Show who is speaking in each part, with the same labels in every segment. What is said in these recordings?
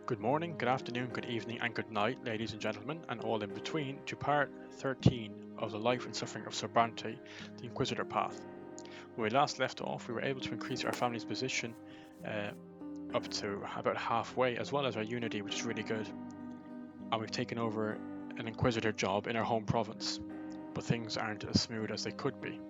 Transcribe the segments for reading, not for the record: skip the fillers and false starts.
Speaker 1: Good morning, good afternoon, good evening, and good night, ladies and gentlemen, and all in between, to part 13 of the life and suffering of Sir Brante, the Inquisitor path. When we last left off, we were able to increase our family's position up to about halfway, as well as our unity, which is really good. And we've taken over an Inquisitor job in our home province, but things aren't as smooth as they could be.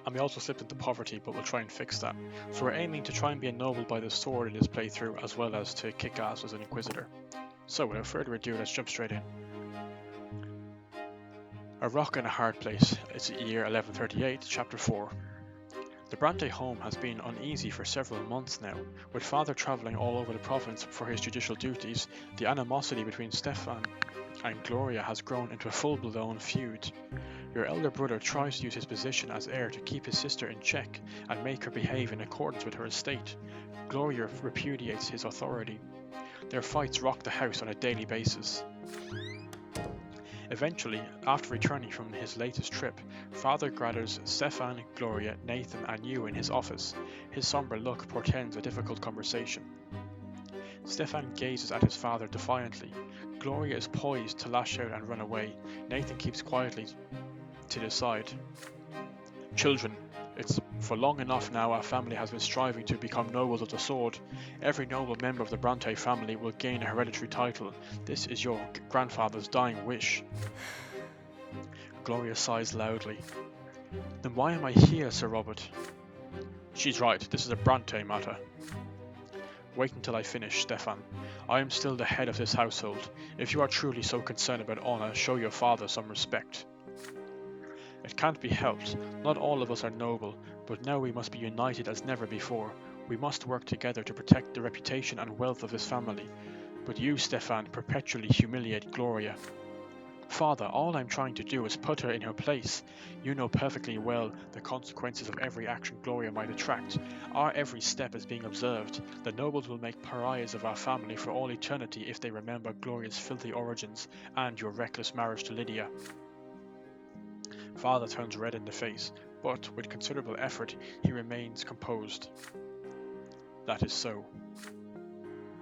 Speaker 1: And we also slipped into poverty, but we'll try and fix that. So we're aiming to try and be a noble by the sword in this playthrough, as well as to kick ass as an Inquisitor. So without further ado, let's jump straight in. A rock and a hard place. It's year 1138, chapter 4. The Brante home has been uneasy for several months now. With father travelling all over the province for his judicial duties, the animosity between Stefan and Gloria has grown into a full-blown feud. Your elder brother tries to use his position as heir to keep his sister in check and make her behave in accordance with her estate. Gloria repudiates his authority. Their fights rock the house on a daily basis. Eventually, after returning from his latest trip, father gathers Stefan, Gloria, Nathan and you in his office. His sombre look portends a difficult conversation. Stefan gazes at his father defiantly. Gloria is poised to lash out and run away. Nathan keeps quietly to the side. Children, it's for long enough now our family has been striving to become nobles of the sword. Every noble member of the Brante family will gain a hereditary title. This is your grandfather's dying wish. Gloria sighs loudly. Then why am I here, Sir Robert? She's right, this is a Brante matter. Wait until I finish, Stefan. I am still the head of this household. If you are truly so concerned about honour, show your father some respect. It can't be helped. Not all of us are noble, but now we must be united as never before. We must work together to protect the reputation and wealth of this family. But you, Stefan, perpetually humiliate Gloria. Father, all I'm trying to do is put her in her place. You know perfectly well the consequences of every action Gloria might attract. Our every step is being observed. The nobles will make pariahs of our family for all eternity if they remember Gloria's filthy origins and your reckless marriage to Lydia. Father turns red in the face, but with considerable effort he remains composed. That is so.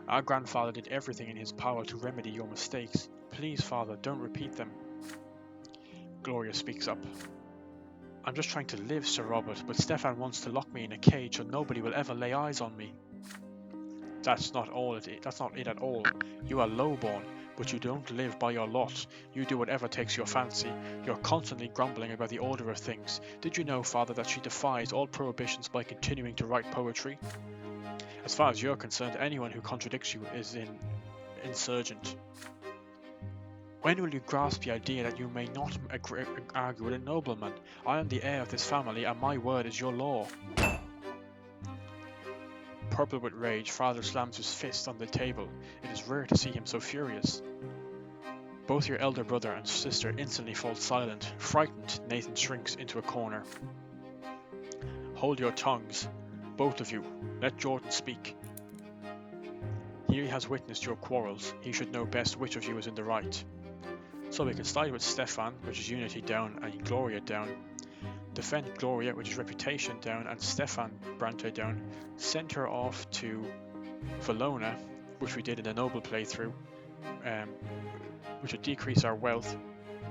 Speaker 1: Our grandfather did everything in his power to remedy your mistakes. Please, Father, don't repeat them. Gloria speaks up. I'm just trying to live, Sir Robert, but Stefan wants to lock me in a cage so nobody will ever lay eyes on me. That's not it at all. You are lowborn, but you don't live by your lot. You do whatever takes your fancy. You're constantly grumbling about the order of things. Did you know, Father, that she defies all prohibitions by continuing to write poetry? As far as you're concerned, anyone who contradicts you is an insurgent. When will you grasp the idea that you may not argue with a nobleman? I am the heir of this family, and my word is your law. Purple with rage, father slams his fist on the table. It is rare to see him so furious. Both your elder brother and sister instantly fall silent. Frightened, Nathan shrinks into a corner. Hold your tongues, both of you. Let Jordan speak. He has witnessed your quarrels. He should know best which of you is in the right. So we can side with Stefan, which is unity down, and Gloria down. Defend Gloria, which is reputation down, and Stefan Brante down. Send her off to Valona, which we did in the noble playthrough, which would decrease our wealth,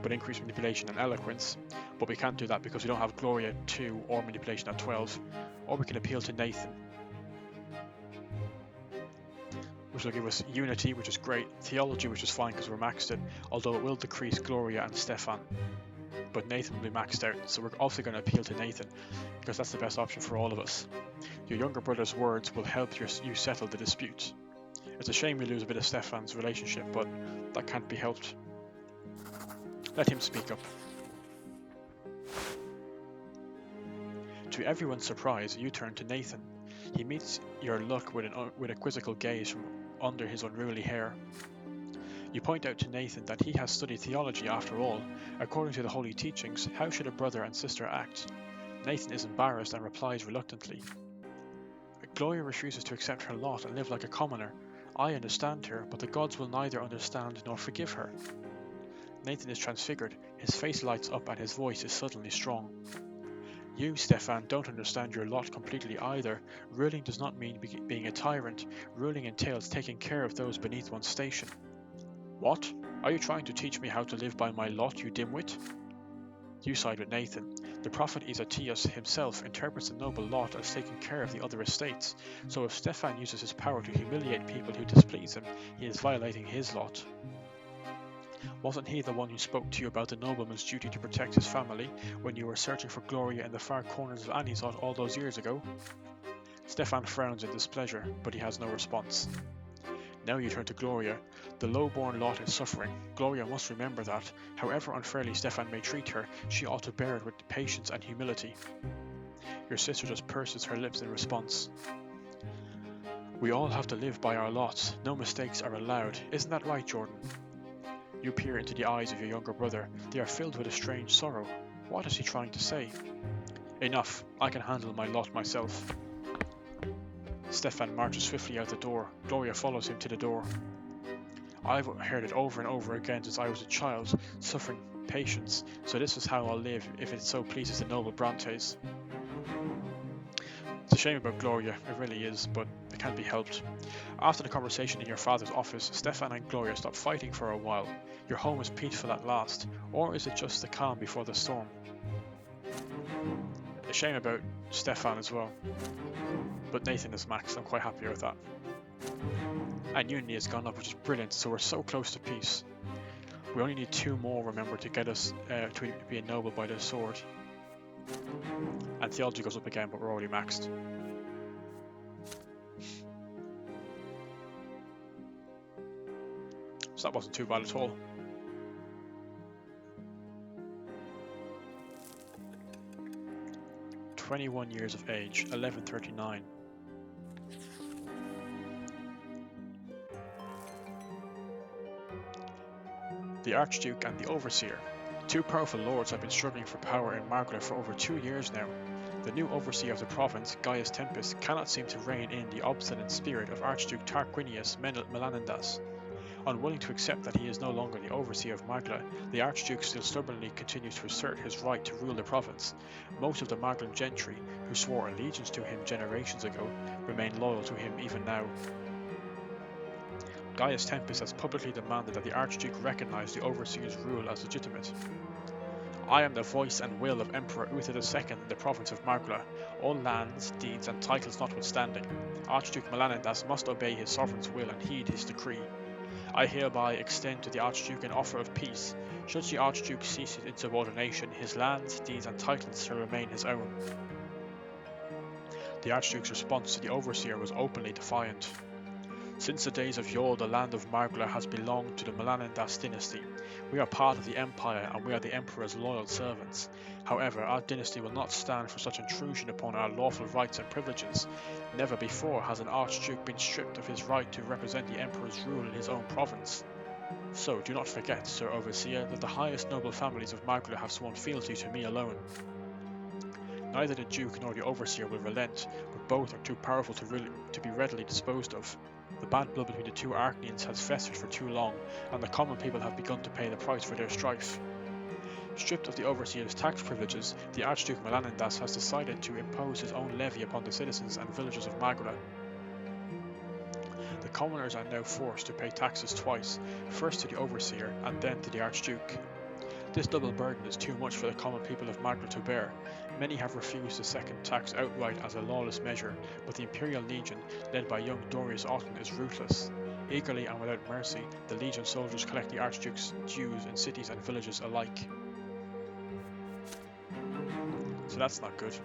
Speaker 1: but increase manipulation and eloquence. But we can't do that because we don't have Gloria 2 or manipulation at 12. Or we can appeal to Nathan, which will give us unity, which is great, theology, which is fine because we're maxed it, although it will decrease Gloria and Stefan. But Nathan will be maxed out, so we're obviously going to appeal to Nathan, because that's the best option for all of us. Your younger brother's words will help you settle the dispute. It's a shame we lose a bit of Stefan's relationship, but that can't be helped. Let him speak up. To everyone's surprise, you turn to Nathan. He meets your look with a quizzical gaze from under his unruly hair. You point out to Nathan that he has studied theology after all. According to the holy teachings, how should a brother and sister act? Nathan is embarrassed and replies reluctantly. Gloria refuses to accept her lot and live like a commoner. I understand her, but the gods will neither understand nor forgive her. Nathan is transfigured. His face lights up and his voice is suddenly strong. You, Stefan, don't understand your lot completely either. Ruling does not mean being a tyrant. Ruling entails taking care of those beneath one's station. What? Are you trying to teach me how to live by my lot, you dimwit? You side with Nathan. The prophet Isatius himself interprets the noble lot as taking care of the other estates, so if Stefan uses his power to humiliate people who displease him, he is violating his lot. Wasn't he the one who spoke to you about the nobleman's duty to protect his family when you were searching for Gloria in the far corners of Anisot all those years ago? Stefan frowns in displeasure, but he has no response. Now you turn to Gloria. The low-born lot is suffering. Gloria must remember that, however unfairly Stefan may treat her, she ought to bear it with patience and humility. Your sister just purses her lips in response. We all have to live by our lots. No mistakes are allowed. Isn't that right, Jordan? You peer into the eyes of your younger brother. They are filled with a strange sorrow. What is he trying to say? Enough. I can handle my lot myself. Stefan marches swiftly out the door. Gloria follows him to the door. I've heard it over and over again since I was a child, suffering patience, so this is how I'll live if it so pleases the noble Brantes. It's a shame about Gloria, it really is, but it can't be helped. After the conversation in your father's office, Stefan and Gloria stop fighting for a while. Your home is peaceful at last, or is it just the calm before the storm? A shame about Stefan as well. But Nathan is max, I'm quite happy with that. And unity has gone up, which is brilliant, so we're so close to peace. We only need 2 more, remember, to get us to be ennobled by the sword. And theology goes up again, but we're already maxed. So that wasn't too bad at all. "21 years of age, 1139. The Archduke and the Overseer. 2 powerful lords have been struggling for power in Margla for over 2 years now. The new overseer of the province, Gaius Tempus, cannot seem to rein in the obstinate spirit of Archduke Tarquinius Melanidas. Unwilling to accept that he is no longer the overseer of Margla, the Archduke still stubbornly continues to assert his right to rule the province. Most of the Marglan gentry, who swore allegiance to him generations ago, remain loyal to him even now. Gaius Tempus has publicly demanded that the Archduke recognize the overseer's rule as legitimate. I am the voice and will of Emperor Uther II in the province of Margla, all lands, deeds and titles notwithstanding. Archduke Melanidas must obey his sovereign's will and heed his decree. I hereby extend to the Archduke an offer of peace. Should the Archduke cease his insubordination, his lands, deeds and titles shall remain his own. The Archduke's response to the overseer was openly defiant. Since the days of yore, the land of Margla has belonged to the Melanidas dynasty. We are part of the empire and we are the emperor's loyal servants. However, our dynasty will not stand for such intrusion upon our lawful rights and privileges. Never before has an archduke been stripped of his right to represent the emperor's rule in his own province. So do not forget, Sir Overseer, that the highest noble families of Margla have sworn fealty to me alone. Neither the Duke nor the Overseer will relent, but both are too powerful to be readily disposed of. The bad blood between the 2 Archnians has festered for too long, and the common people have begun to pay the price for their strife. Stripped of the Overseer's tax privileges, the Archduke Melanidas has decided to impose his own levy upon the citizens and villagers of Margla. The commoners are now forced to pay taxes twice, first to the Overseer and then to the Archduke. This double burden is too much for the common people of Margla to bear. Many have refused the second tax outright as a lawless measure, but the Imperial Legion, led by young Dorius Otton, is ruthless. Eagerly and without mercy, the Legion soldiers collect the Archduke's dues in cities and villages alike. So that's not good.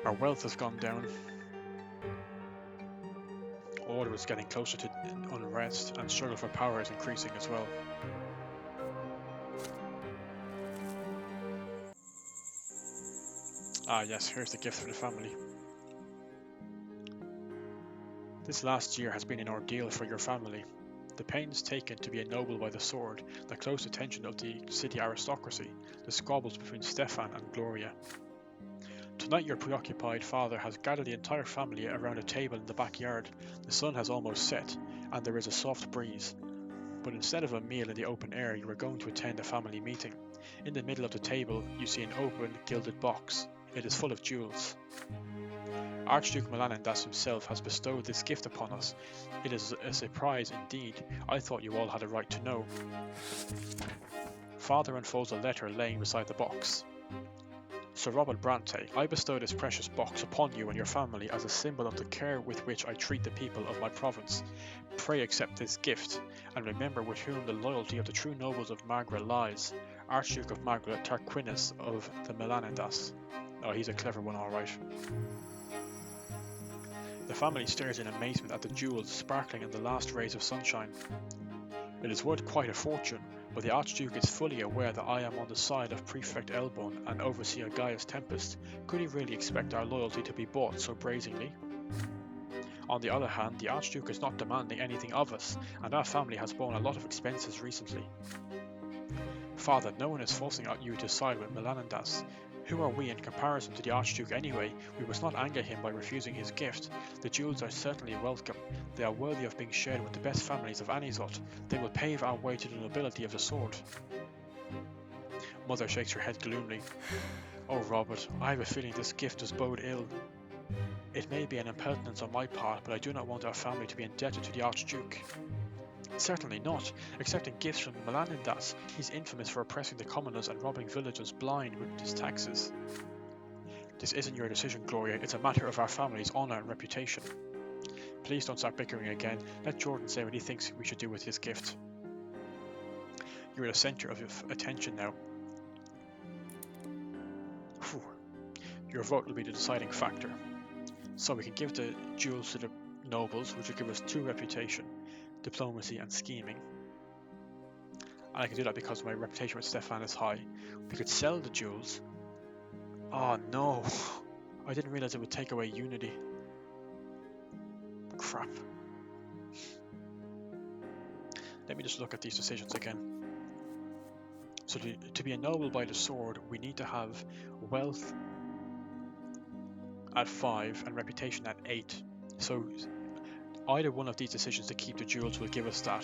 Speaker 1: Our wealth has gone down. Order is getting closer to unrest, and struggle for power is increasing as well. Ah yes, here's the gift for the family. This last year has been an ordeal for your family. The pains taken to be ennobled by the sword, the close attention of the city aristocracy, the squabbles between Stefan and Gloria. Tonight your preoccupied father has gathered the entire family around a table in the backyard. The sun has almost set, and there is a soft breeze. But instead of a meal in the open air, you are going to attend a family meeting. In the middle of the table, you see an open, gilded box. It is full of jewels. Archduke Melanendas himself has bestowed this gift upon us. It is a surprise indeed. I thought you all had a right to know. Father unfolds a letter laying beside the box. Sir Robert Brante, I bestow this precious box upon you and your family as a symbol of the care with which I treat the people of my province. Pray accept this gift, and remember with whom the loyalty of the true nobles of Magra lies. Archduke of Magra Tarquinius of the Melanendas. Oh, he's a clever one, all right. The family stares in amazement at the jewels sparkling in the last rays of sunshine. It is worth quite a fortune, but the Archduke is fully aware that I am on the side of Prefect Elbon and Overseer Gaius Tempest. Could he really expect our loyalty to be bought so brazenly? On the other hand, the Archduke is not demanding anything of us, and our family has borne a lot of expenses recently. Father, no one is forcing you to side with Melanendas. Who are we in comparison to the Archduke anyway? We must not anger him by refusing his gift. The jewels are certainly welcome. They are worthy of being shared with the best families of Anizot. They will pave our way to the nobility of the sword. Mother shakes her head gloomily. Oh, Robert, I have a feeling this gift does bode ill. It may be an impertinence on my part, but I do not want our family to be indebted to the Archduke. Certainly not. Accepting gifts from Melanendas, he's infamous for oppressing the commoners and robbing villagers blind with his taxes. This isn't your decision, Gloria. It's a matter of our family's honour and reputation. Please don't start bickering again. Let Jordan say what he thinks we should do with his gift. You're the centre of attention now. Whew. Your vote will be the deciding factor. So we can give the jewels to the nobles, which will give us 2 reputation. Diplomacy and scheming, and I can do that because my reputation with Stefan is high. We could sell the jewels. Oh no, I didn't realize it would take away unity. Crap. Let me just look at these decisions again. So to be a noble by the sword, we need to have wealth at 5 and reputation at 8. So either one of these decisions to keep the jewels will give us that,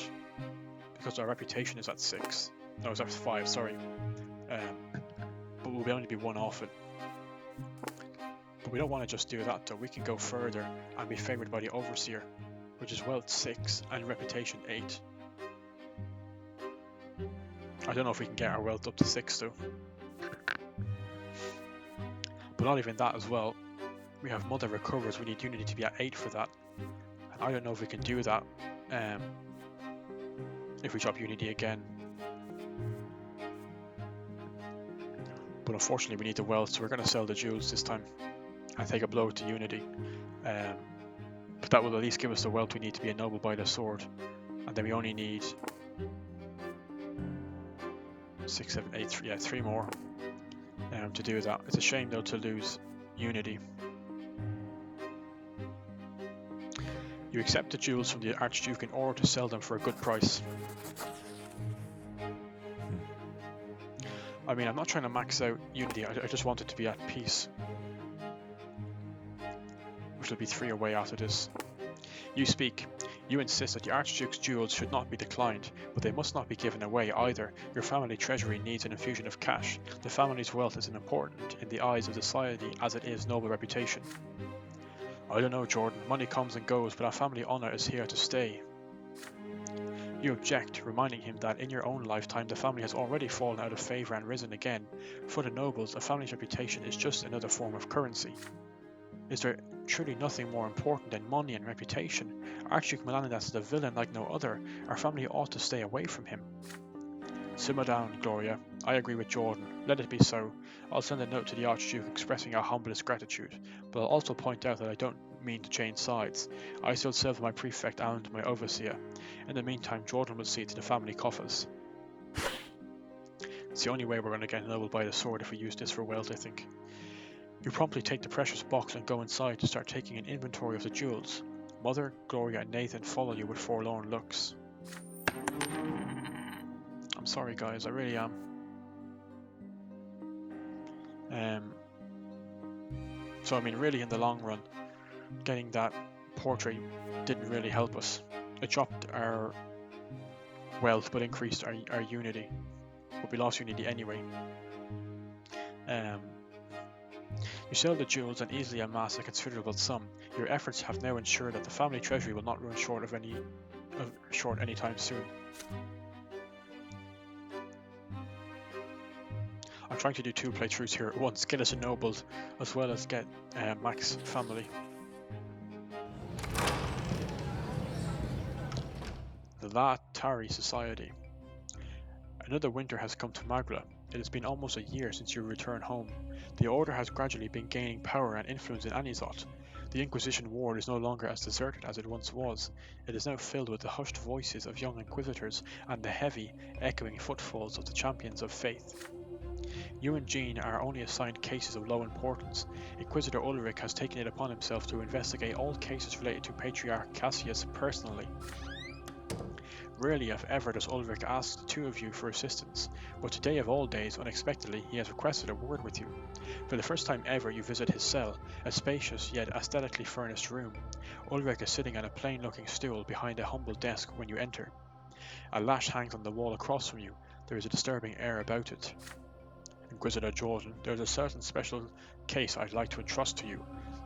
Speaker 1: because our reputation is at 6. No, it's at 5, sorry. But we'll only be 1 off it. But we don't want to just do that though. We can go further and be favoured by the Overseer, which is wealth 6 and reputation 8. I don't know if we can get our wealth up to 6 though. But not even that as well. We have Mother Recovers, we need unity to be at 8 for that. I don't know if we can do that if we drop unity again. But unfortunately we need the wealth, so we're going to sell the jewels this time and take a blow to unity. But that will at least give us the wealth we need to be a noble by the sword. And then we only need 6, 7, 8, 3 more to do that. It's a shame though to lose unity. You accept the jewels from the Archduke in order to sell them for a good price. I mean, I'm not trying to max out unity, I just want it to be at peace. Which will be 3 away after this. You speak. You insist that the Archduke's jewels should not be declined, but they must not be given away either. Your family treasury needs an infusion of cash. The family's wealth is important in the eyes of society as it is noble reputation. I don't know, Jordan. Money comes and goes, but our family honour is here to stay. You object, reminding him that in your own lifetime the family has already fallen out of favour and risen again. For the nobles, a family's reputation is just another form of currency. Is there truly nothing more important than money and reputation? Archduke Melanendas is a villain like no other. Our family ought to stay away from him. Simmer down, Gloria. I agree with Jordan. Let it be so. I'll send a note to the Archduke expressing our humblest gratitude, but I'll also point out that I don't mean to change sides. I still serve my prefect and my overseer. In the meantime, Jordan will see to the family coffers. It's the only way we're going to get noble by the sword if we use this for wealth, I think. You promptly take the precious box and go inside to start taking an inventory of the jewels. Mother, Gloria and Nathan follow you with forlorn looks. I'm sorry guys, I really am. So I mean really in the long run, getting that portrait didn't really help us. It dropped our wealth but increased our unity. But we lost unity anyway. You sell the jewels and easily amass a considerable sum. Your efforts have now ensured that the family treasury will not run short anytime soon. I'm trying to do 2 playthroughs here at once, get us ennobled as well as get Mac's family. The La Tari Society. Another winter has come to Magra. It has been almost a year since your return home. The Order has gradually been gaining power and influence in Anizot. The Inquisition ward is no longer as deserted as it once was. It is now filled with the hushed voices of young Inquisitors and the heavy, echoing footfalls of the champions of faith. You and Jean are only assigned cases of low importance. Inquisitor Ulrich has taken it upon himself to investigate all cases related to Patriarch Cassius personally. Rarely, if ever, does Ulrich ask the 2 of you for assistance, but today of all days, unexpectedly, he has requested a word with you. For the first time ever, you visit his cell, a spacious yet aesthetically furnished room. Ulrich is sitting on a plain-looking stool behind a humble desk when you enter. A lash hangs on the wall across from you. There is a disturbing air about it. Inquisitor Jordan, there is a certain special case I'd like to entrust to you.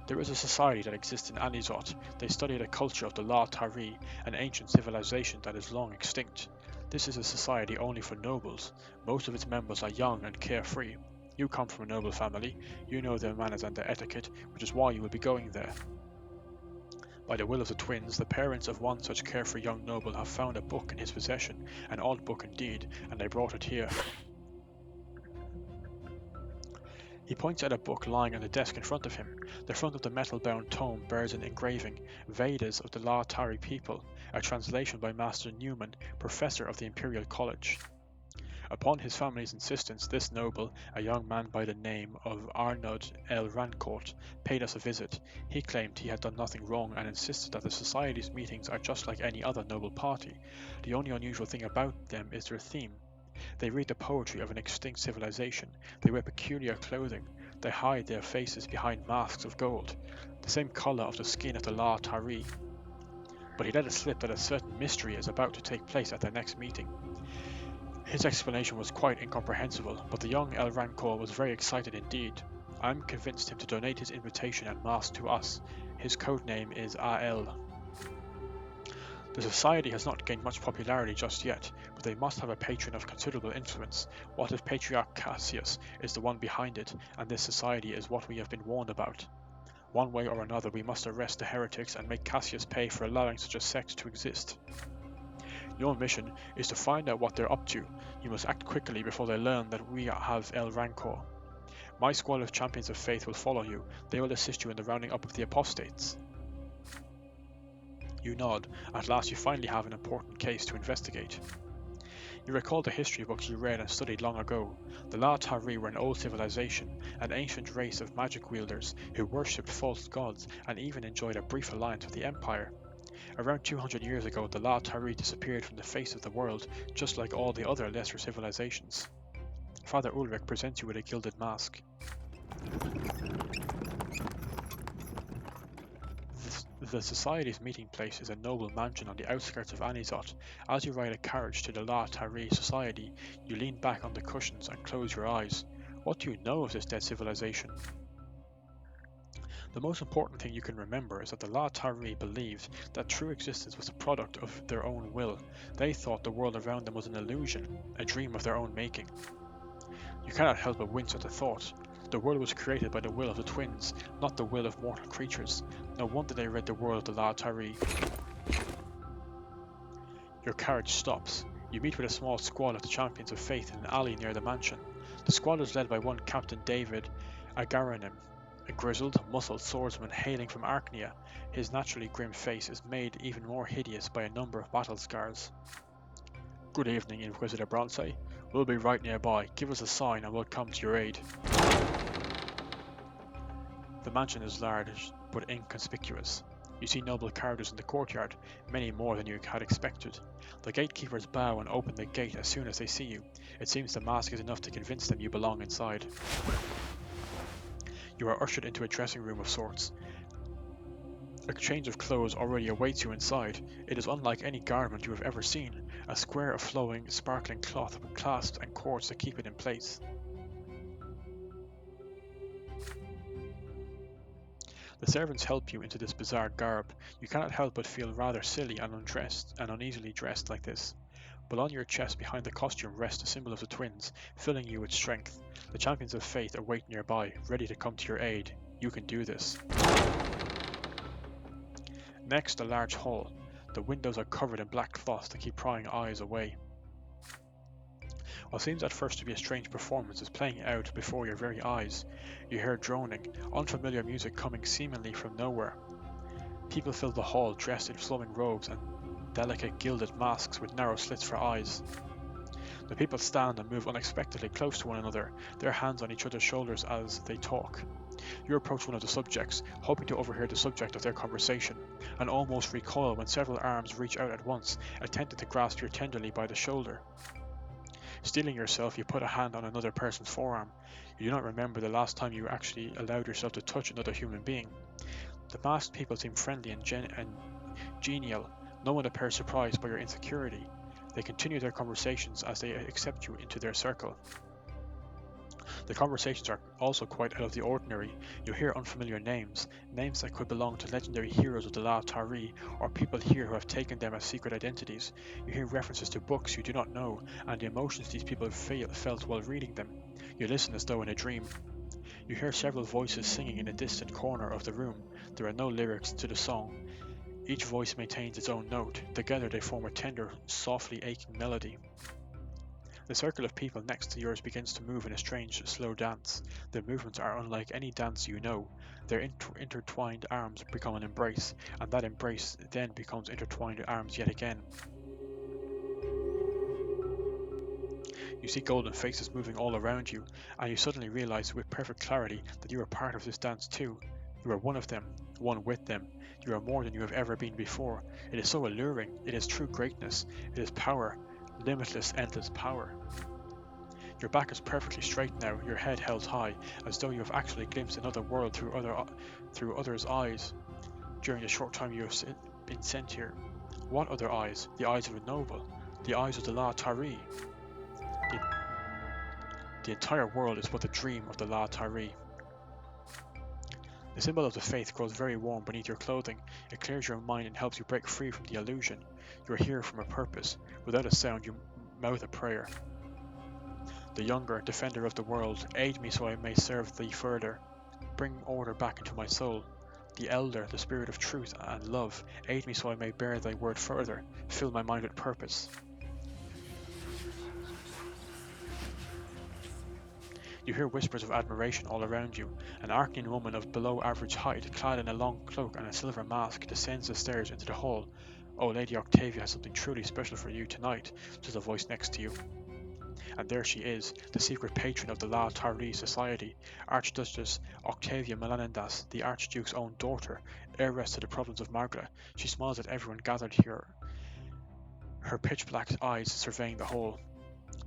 Speaker 1: There is a society that exists in Anizot. They study the culture of the La Tari, an ancient civilization that is long extinct. This is a society only for nobles. Most of its members are young and carefree. You come from a noble family. You know their manners and their etiquette, which is why you will be going there. By the will of the twins, the parents of one such carefree young noble have found a book in his possession, an odd book indeed, and they brought it here. He points at a book lying on the desk in front of him. The front of the metal-bound tome bears an engraving, Vedas of the La Tari people, a translation by Master Newman, professor of the Imperial College. Upon his family's insistence, this noble, a young man by the name of Arnaud El Rancourt, paid us a visit. He claimed he had done nothing wrong and insisted that the Society's meetings are just like any other noble party. The only unusual thing about them is their theme. They read the poetry of an extinct civilization. They wear peculiar clothing. They hide their faces behind masks of gold, the same colour of the skin of the La Tari. But he let it slip that a certain mystery is about to take place at their next meeting. His explanation was quite incomprehensible, but the young El Rancor was very excited indeed. I'm convinced him to donate his invitation and mask to us. His code name is AL. The society has not gained much popularity just yet, but they must have a patron of considerable influence. What if Patriarch Cassius is the one behind it, and this society is what we have been warned about? One way or another we must arrest the heretics and make Cassius pay for allowing such a sect to exist. Your mission is to find out what they're up to. You must act quickly before they learn that we have El Rancor. My squad of champions of faith will follow you. They will assist you in the rounding up of the apostates. You nod. At last you finally have an important case to investigate. You recall the history books you read and studied long ago. The La Tari were an old civilization, an ancient race of magic wielders who worshipped false gods and even enjoyed a brief alliance with the Empire. Around 200 years ago, the La Tari disappeared from the face of the world, just like all the other lesser civilizations. Father Ulrich presents you with a gilded mask. The Society's meeting place is a noble mansion on the outskirts of Anizot. As you ride a carriage to the La Tari Society, you lean back on the cushions and close your eyes. What do you know of this dead civilization? The most important thing you can remember is that the La Tari believed that true existence was the product of their own will. They thought the world around them was an illusion, a dream of their own making. You cannot help but wince at the thought. The world was created by the will of the twins, not the will of mortal creatures. No wonder they read the world of the La Tari. Your carriage stops. You meet with a small squad of the champions of faith in an alley near the mansion. The squad is led by one Captain David Agaranim, a grizzled, muscled swordsman hailing from Archnia. His naturally grim face is made even more hideous by a number of battle scars. Good evening, Inquisitor Brante. We'll be right nearby. Give us a sign and we'll come to your aid. The mansion is large, but inconspicuous. You see noble carriages in the courtyard, many more than you had expected. The gatekeepers bow and open the gate as soon as they see you. It seems the mask is enough to convince them you belong inside. You are ushered into a dressing room of sorts. A change of clothes already awaits you inside. It is unlike any garment you have ever seen, a square of flowing, sparkling cloth with clasps and cords to keep it in place. The servants help you into this bizarre garb. You cannot help but feel rather silly and undressed and uneasily dressed like this. But on your chest behind the costume rests a symbol of the twins, filling you with strength. The champions of faith await nearby, ready to come to your aid. You can do this. Next, a large hall. The windows are covered in black cloth to keep prying eyes away. What seems at first to be a strange performance is playing out before your very eyes. You hear droning, unfamiliar music coming seemingly from nowhere. People fill the hall dressed in flowing robes and delicate gilded masks with narrow slits for eyes. The people stand and move unexpectedly close to one another, their hands on each other's shoulders as they talk. You approach one of the subjects, hoping to overhear the subject of their conversation, and almost recoil when several arms reach out at once, attempting to grasp you tenderly by the shoulder. Steeling yourself, you put a hand on another person's forearm. You do not remember the last time you actually allowed yourself to touch another human being. The masked people seem friendly and genial. No one appears surprised by your insecurity. They continue their conversations as they accept you into their circle. The conversations are also quite out of the ordinary. You hear unfamiliar names that could belong to legendary heroes of the La Tari, or people here who have taken them as secret identities. You hear references to books you do not know, and the emotions these people felt while reading them. You listen as though in a dream. You hear several voices singing in a distant corner of the room. There are no lyrics to the song. Each voice maintains its own note. Together they form a tender, softly aching melody. The circle of people next to yours begins to move in a strange, slow dance. The movements are unlike any dance you know. Their intertwined arms become an embrace, and that embrace then becomes intertwined arms yet again. You see golden faces moving all around you, and you suddenly realize with perfect clarity that you are part of this dance too. You are one of them, one with them. You are more than you have ever been before. It is so alluring. It is true greatness. It is power. Limitless, endless power. Your back is perfectly straight now, your head held high, as though you have actually glimpsed another world through others' eyes during the short time you have been sent here. What other eyes? The eyes of a noble, the eyes of the La Tari. The entire world is but the dream of the La Tari. The symbol of the faith grows very warm beneath your clothing. It clears your mind and helps you break free from the illusion. You are here from a purpose. Without a sound, you mouth a prayer. The younger, defender of the world, aid me so I may serve thee further. Bring order back into my soul. The elder, the spirit of truth and love, aid me so I may bear thy word further. Fill my mind with purpose. You hear whispers of admiration all around you. An Arcanian woman of below average height, clad in a long cloak and a silver mask, descends the stairs into the hall. "Oh, Lady Octavia has something truly special for you tonight," says a voice next to you. And there she is, the secret patron of the La Tari Society, Archduchess Octavia Melanidas, the Archduke's own daughter, heiress to the province of Margra. She smiles at everyone gathered here, her pitch-black eyes surveying the whole.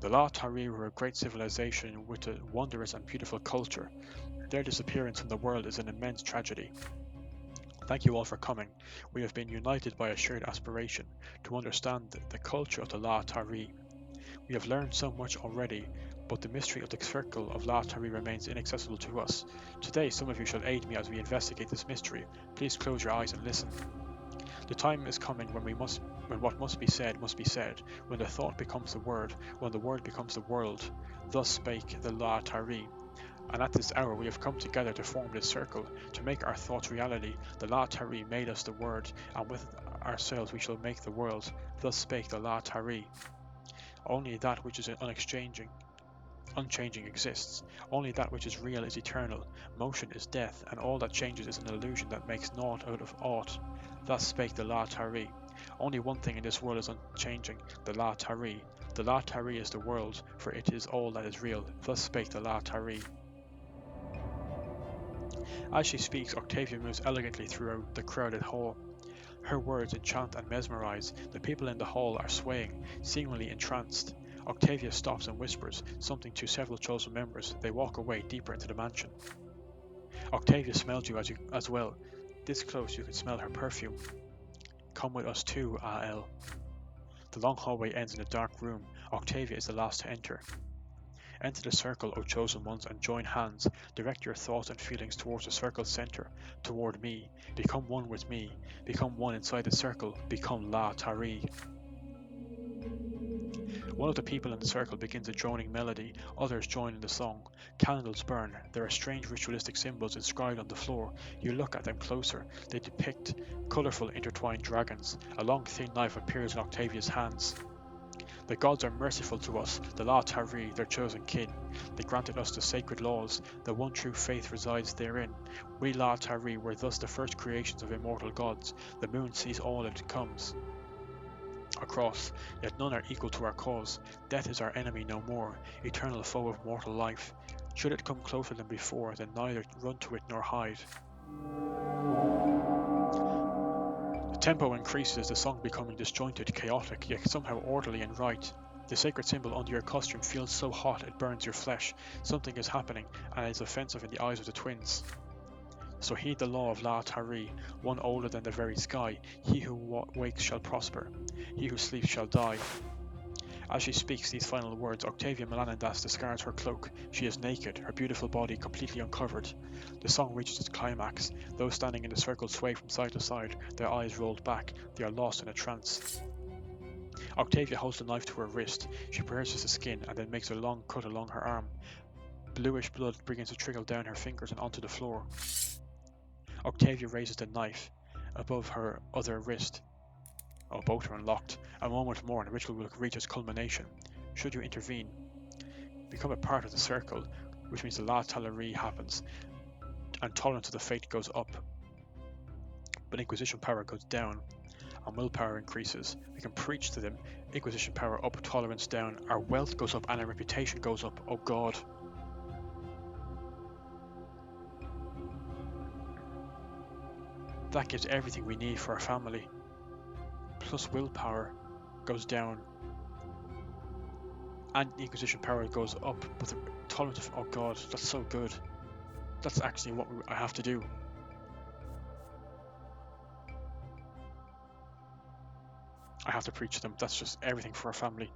Speaker 1: The La Tari were a great civilization with a wondrous and beautiful culture. Their disappearance from the world is an immense tragedy. Thank you all for coming. We have been united by a shared aspiration to understand the culture of the La Tari. We have learned so much already, but the mystery of the circle of La Tari remains inaccessible to us. Today, some of you shall aid me as we investigate this mystery. Please close your eyes and listen. The time is coming when what must be said, when the thought becomes the word, when the word becomes the world. Thus spake the La Tari. And at this hour we have come together to form this circle, to make our thoughts reality. The La Tari made us the word, and with ourselves we shall make the world. Thus spake the La Tari. Only that which is unchanging exists. Only that which is real is eternal. Motion is death, and all that changes is an illusion that makes naught out of aught. Thus spake the La Tari. Only one thing in this world is unchanging, the La Tari. The La Tari is the world, for it is all that is real. Thus spake the La Tari. As she speaks, Octavia moves elegantly through the crowded hall. Her words enchant and mesmerize. The people in the hall are swaying, seemingly entranced. Octavia stops and whispers something to several chosen members. They walk away deeper into the mansion. Octavia smells you as well. This close you can smell her perfume. Come with us too, A.L. The long hallway ends in a dark room. Octavia is the last to enter. Enter the circle, O chosen ones, and join hands. Direct your thoughts and feelings towards the circle's center, toward me. Become one with me. Become one inside the circle. Become La Tari. One of the people in the circle begins a droning melody, others join in the song. Candles burn. There are strange ritualistic symbols inscribed on the floor. You look at them closer. They depict colourful intertwined dragons. A long thin knife appears in Octavia's hands. The gods are merciful to us, the La Tari, their chosen kin. They granted us the sacred laws, the one true faith resides therein. We La Tari were thus the first creations of immortal gods. The moon sees all it comes across, yet none are equal to our cause. Death is our enemy no more, eternal foe of mortal life. Should it come closer than before, then neither run to it nor hide. The tempo increases, the song becoming disjointed, chaotic, yet somehow orderly and right. The sacred symbol under your costume feels so hot it burns your flesh. Something is happening, and it is offensive in the eyes of the twins. So heed the law of La Tari, one older than the very sky. He who wakes shall prosper. He who sleeps shall die. As she speaks these final words, Octavia Melanidas discards her cloak. She is naked, her beautiful body completely uncovered. The song reaches its climax. Those standing in the circle sway from side to side, their eyes rolled back. They are lost in a trance. Octavia holds the knife to her wrist. She pierces the skin and then makes a long cut along her arm. Bluish blood begins to trickle down her fingers and onto the floor. Octavia raises the knife above her other wrist. Both are unlocked. A moment more and the ritual will reach its culmination. Should you intervene, become a part of the circle, which means the La Tari happens, and tolerance of the fate goes up. But Inquisition power goes down, and willpower increases. We can preach to them, Inquisition power up, tolerance down, our wealth goes up and our reputation goes up. Oh God. That gives everything we need for our family. Plus willpower goes down. And Inquisition power goes up, but the tolerance of... Oh God, that's so good. That's actually what I have to do. I have to preach to them. That's just everything for our family.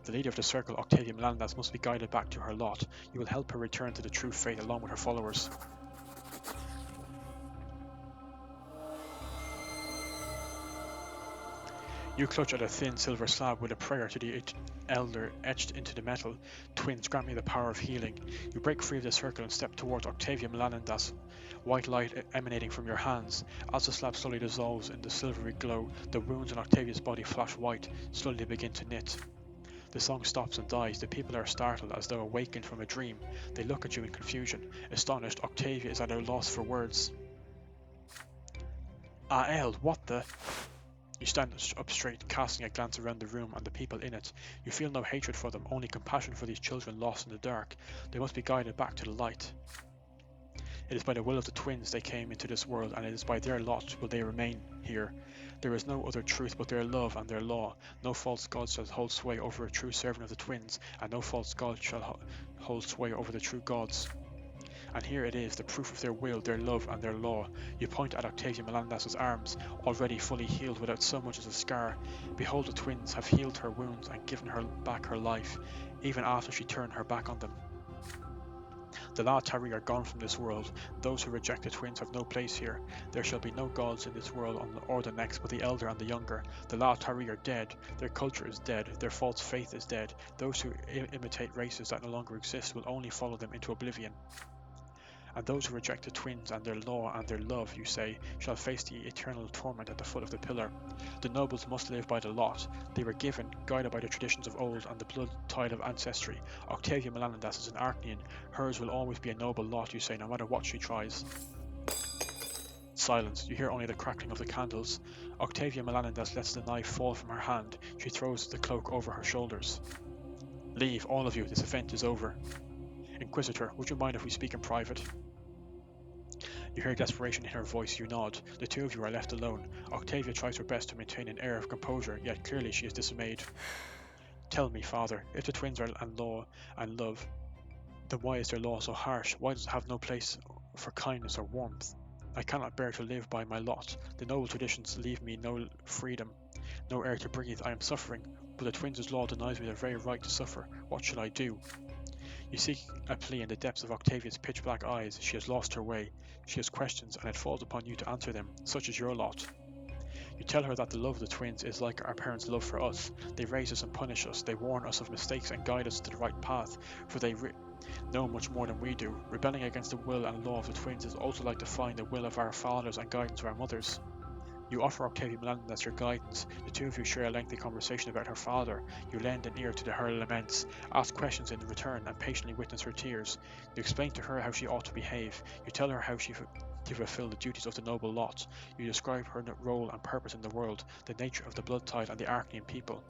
Speaker 1: The leader of the circle, Octavia Melanidas, must be guided back to her lot. You will help her return to the true faith along with her followers. You clutch at a thin silver slab with a prayer to the elder etched into the metal. Twins, grant me the power of healing. You break free of the circle and step towards Octavia Melanidas, white light emanating from your hands. As the slab slowly dissolves in the silvery glow, the wounds in Octavia's body flash white, slowly begin to knit. The song stops and dies. The people are startled as though awakened from a dream. They look at you in confusion. Astonished, Octavia is at a loss for words. El, what the... You stand up straight, casting a glance around the room and the people in it. You feel no hatred for them, only compassion for these children lost in the dark. They must be guided back to the light. It is by the will of the twins they came into this world, and it is by their lot will they remain here. There is no other truth but their love and their law. No false god shall hold sway over a true servant of the twins, and no false god shall hold sway over the true gods. And here it is, the proof of their will, their love, and their law. You point at Octavia Melanidas' arms, already fully healed without so much as a scar. Behold, the twins have healed her wounds and given her back her life, even after she turned her back on them. The La Tari are gone from this world. Those who reject the twins have no place here. There shall be no gods in this world or the next, but the elder and the younger. The La Tari are dead. Their culture is dead. Their false faith is dead. Those who imitate races that no longer exist will only follow them into oblivion. And those who reject the twins and their law and their love, you say, shall face the eternal torment at the foot of the pillar. The nobles must live by the lot. They were given, guided by the traditions of old and the blood tide of ancestry. Octavia Melanidas is an Archnean. Hers will always be a noble lot, you say, no matter what she tries. Silence. You hear only the crackling of the candles. Octavia Melanidas lets the knife fall from her hand. She throws the cloak over her shoulders. Leave, all of you. This event is over. Inquisitor, would you mind if we speak in private? You hear desperation in her voice. You nod. The two of you are left alone. Octavia tries her best to maintain an air of composure, yet clearly she is dismayed. Tell me, father, if the twins are law and love, then why is their law so harsh? Why does it have no place for kindness or warmth? I cannot bear to live by my lot. The noble traditions leave me no freedom, no air to breathe. I am suffering, but the twins' law denies me the very right to suffer. What shall I do? You seek a plea in the depths of Octavia's pitch-black eyes. She has lost her way. She has questions, and it falls upon you to answer them. Such is your lot. You tell her that the love of the twins is like our parents' love for us. They raise us and punish us. They warn us of mistakes and guide us to the right path, for they know much more than we do. Rebelling against the will and law of the twins is also like defying the will of our fathers and guidance of our mothers. You offer Octavia Melendez your guidance. The two of you share a lengthy conversation about her father. You lend an ear to her laments, ask questions in return, and patiently witness her tears. You explain to her how she ought to behave. You tell her how she to fulfill the duties of the noble lot. You describe her role and purpose in the world, the nature of the blood tide and the Arcanian people.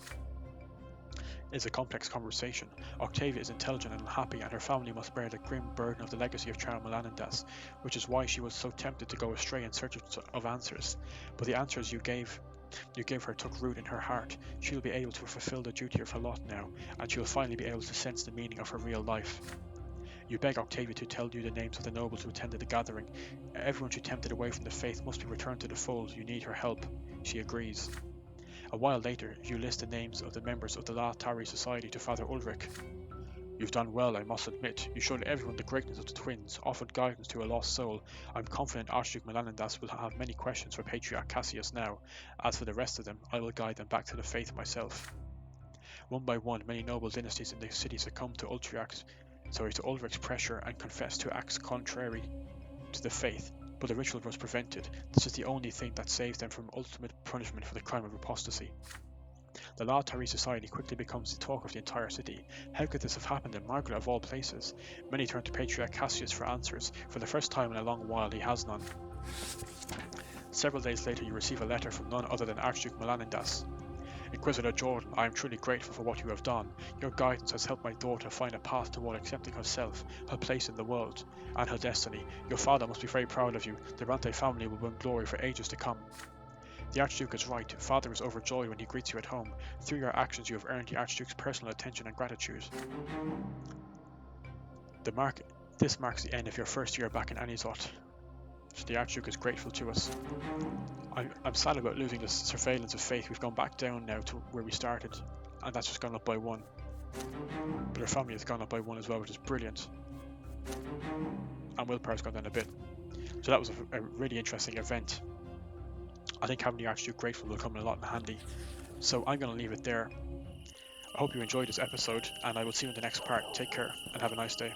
Speaker 1: It is a complex conversation. Octavia is intelligent and unhappy, and her family must bear the grim burden of the legacy of Charles Melendez, which is why she was so tempted to go astray in search of answers. But the answers you gave her took root in her heart. She'll be able to fulfill the duty of her lot now, and she'll finally be able to sense the meaning of her real life. You beg Octavia to tell you the names of the nobles who attended the gathering. Everyone she tempted away from the faith must be returned to the fold. You need her help. She agrees. A while later, you list the names of the members of the La Tari Society to Father Ulrich. You've done well, I must admit. You showed everyone the greatness of the twins, offered guidance to a lost soul. I'm confident Archduke Melendez will have many questions for Patriarch Cassius now. As for the rest of them, I will guide them back to the faith myself. One by one, many noble dynasties in the city succumbed to Ulrich's pressure and confessed to acts contrary to the faith. But the ritual was prevented. This is the only thing that saves them from ultimate punishment for the crime of apostasy. The La Tari Society quickly becomes the talk of the entire city. How could this have happened in Margaret of all places? Many turn to Patriarch Cassius for answers. For the first time in a long while, he has none. Several days later, you receive a letter from none other than Archduke Melendez. Inquisitor Jordan, I am truly grateful for what you have done. Your guidance has helped my daughter find a path toward accepting herself, her place in the world, and her destiny. Your father must be very proud of you. The Brante family will win glory for ages to come. The Archduke is right. Father is overjoyed when he greets you at home. Through your actions, you have earned the Archduke's personal attention and gratitude. This marks the end of your first year back in Anizot. So the Archduke is grateful to us. I'm sad about losing this surveillance of faith. We've gone back down now to where we started, and that's just gone up by one. But our family has gone up by one as well, which is brilliant. And willpower's gone down a bit. So that was a really interesting event. I think having the Archduke grateful will come in a lot in handy. So I'm going to leave it there. I hope you enjoyed this episode, and I will see you in the next part. Take care, and have a nice day.